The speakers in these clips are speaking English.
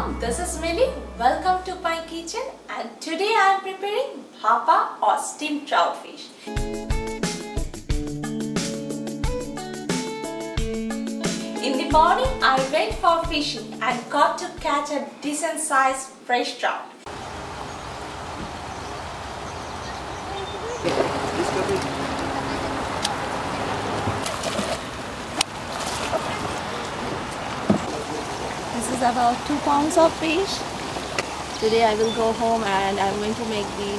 everyone, this is Millie. Welcome to my kitchen and today I am preparing Bhapa or steamed trout fish. In the morning I went for fishing and got to catch a decent sized fresh trout. This is about 2 pounds of fish. Today I will go home and I am going to make the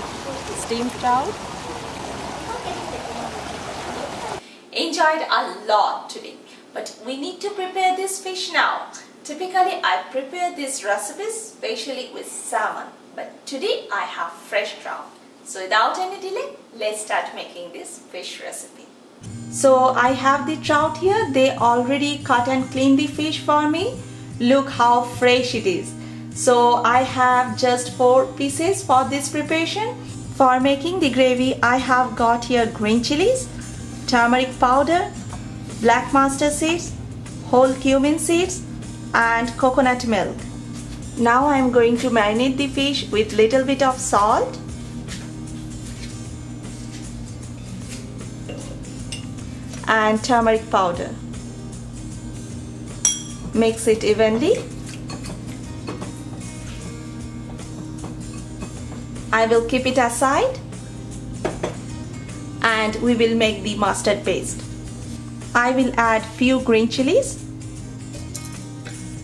steamed trout. Enjoyed a lot today, but we need to prepare this fish now. Typically I prepare this recipe especially with salmon, but today I have fresh trout. So without any delay, let's start making this fish recipe. So I have the trout here. They already cut and cleaned the fish for me. Look how fresh it is. So I have just 4 pieces for this preparation. For making the gravy, I have got here green chilies, turmeric powder, black mustard seeds, whole cumin seeds and coconut milk. Now I am going to marinate the fish with little bit of salt and turmeric powder. Mix it evenly. I will keep it aside and we will make the mustard paste. I will add few green chilies,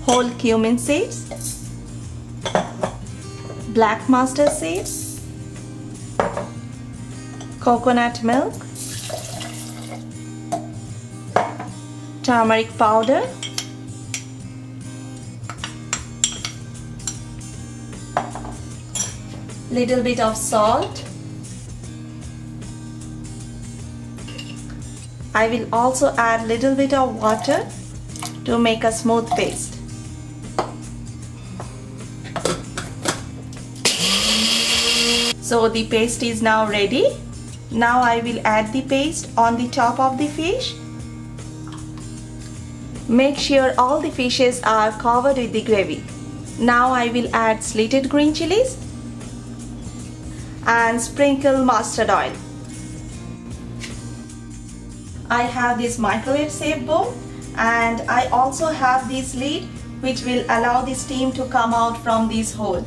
whole cumin seeds, black mustard seeds, coconut milk, turmeric powder, little bit of salt. I will also add little bit of water to make a smooth paste. So the paste is now ready. Now I will add the paste on the top of the fish. Make sure all the fishes are covered with the gravy. Now I will add slitted green chilies and sprinkle mustard oil. I have this microwave safe bowl and I also have this lid which will allow the steam to come out from this hole.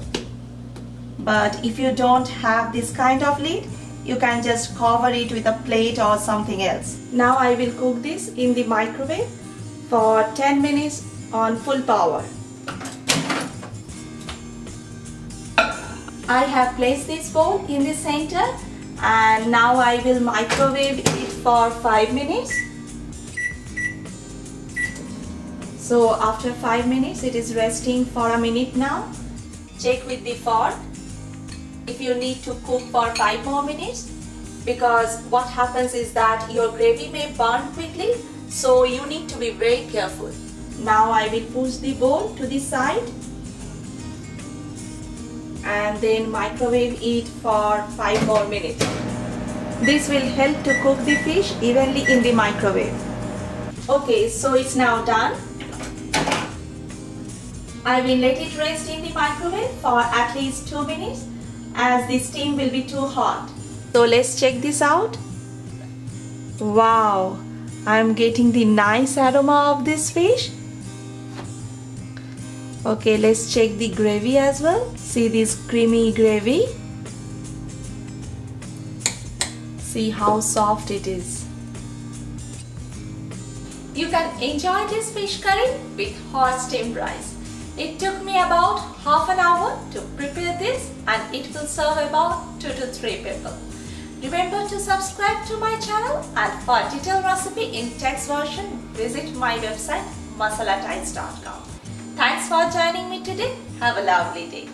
But if you don't have this kind of lid, you can just cover it with a plate or something else. Now I will cook this in the microwave for 10 minutes on full power. I have placed this bowl in the center and now I will microwave it for 5 minutes. So after 5 minutes it is resting for a minute now. Check with the fork if you need to cook for 5 more minutes, because what happens is that your gravy may burn quickly, so you need to be very careful. Now I will push the bowl to the side and then microwave it for 5 more minutes. This will help to cook the fish evenly in the microwave. Okay, so it's now done. I will let it rest in the microwave for at least 2 minutes as the steam will be too hot. So let's check this out. Wow, I'm getting the nice aroma of this fish. Okay, let's check the gravy as well. See this creamy gravy. See how soft it is. You can enjoy this fish curry with hot steamed rice. It took me about half an hour to prepare this and it will serve about 2 to 3 people. Remember to subscribe to my channel and for detailed recipe in text version, visit my website masalatides.com. Thanks for joining me today. Have a lovely day.